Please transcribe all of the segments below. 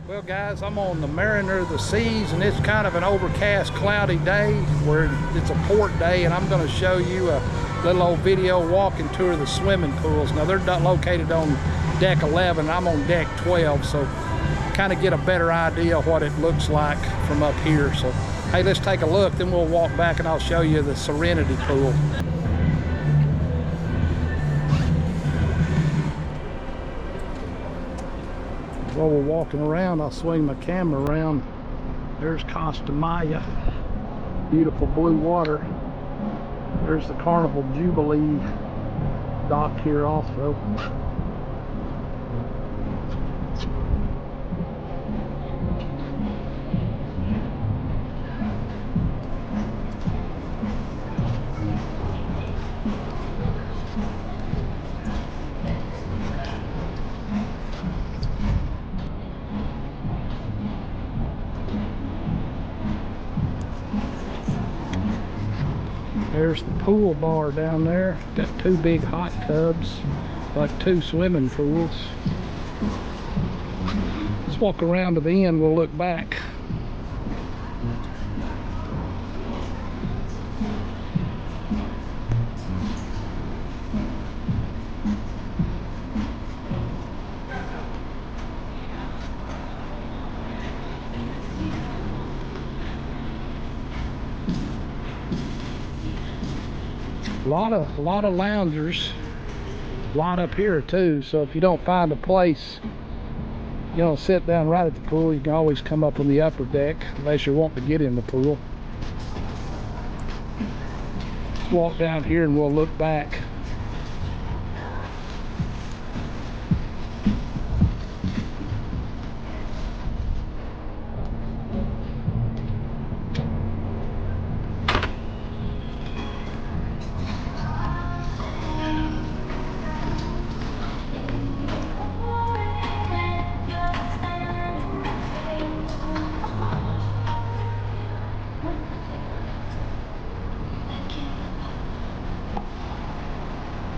Well guys, I'm on the Mariner of the Seas, and it's kind of an overcast, cloudy day where it's a port day, and I'm going to show you a little old video walking tour of the swimming pools. Now they're located on deck 11, I'm on deck 12, so kind of get a better idea of what it looks like from up here. So hey, let's take a look, then we'll walk back and I'll show you the Serenity Pool. While we're walking around, I'll swing my camera around. There's Costa Maya, beautiful blue water. There's the Carnival Jubilee dock here also. There's the pool bar down there. Got two big hot tubs, like two swimming pools. Let's walk around to the end, we'll look back. A lot of loungers, a lot up here too, so if you don't find a place you know sit down right at the pool, you can always come up on the upper deck unless you're wanting to get in the pool. Let's walk down here and we'll look back.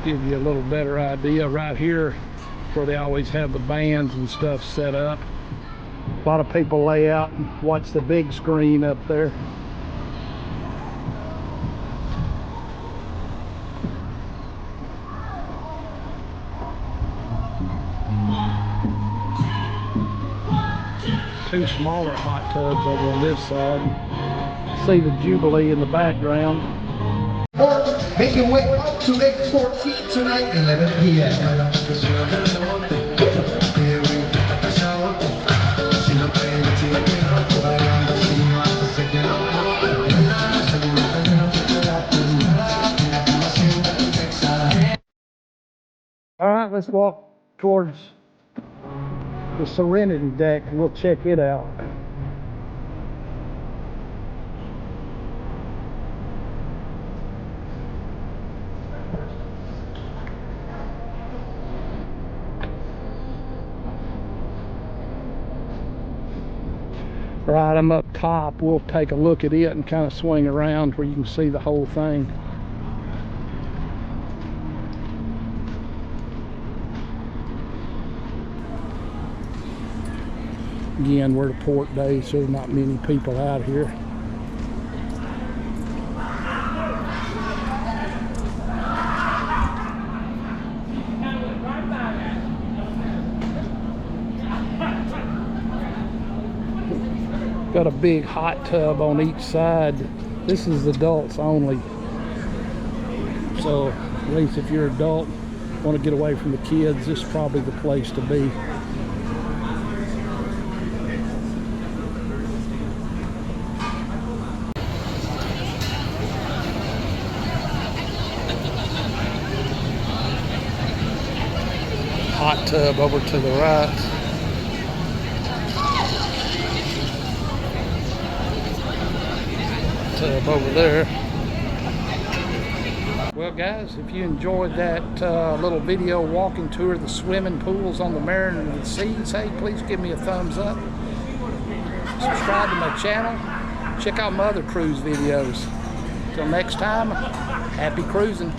Give you a little better idea right here where they always have the bands and stuff set up. A lot of people lay out and watch the big screen up there. Two smaller hot tubs over on this side. See the Jubilee in the background. Make your way up to exit 14 tonight, 11 p.m. All right, let's walk towards the Serenity deck and we'll check it out. Right, I'm up top. We'll take a look at it and kind of swing around where you can see the whole thing. Again, we're the port day, so there's not many people out here. Got a big hot tub on each side. This is adults only. So at least if you're an adult, want to get away from the kids, this is probably the place to be. Hot tub over to the right. Tub over there. Well guys, if you enjoyed that little video walking tour of the swimming pools on the Mariner of the Seas, hey, please give me a thumbs up, subscribe to my channel, check out my other cruise videos. Till next time, happy cruising.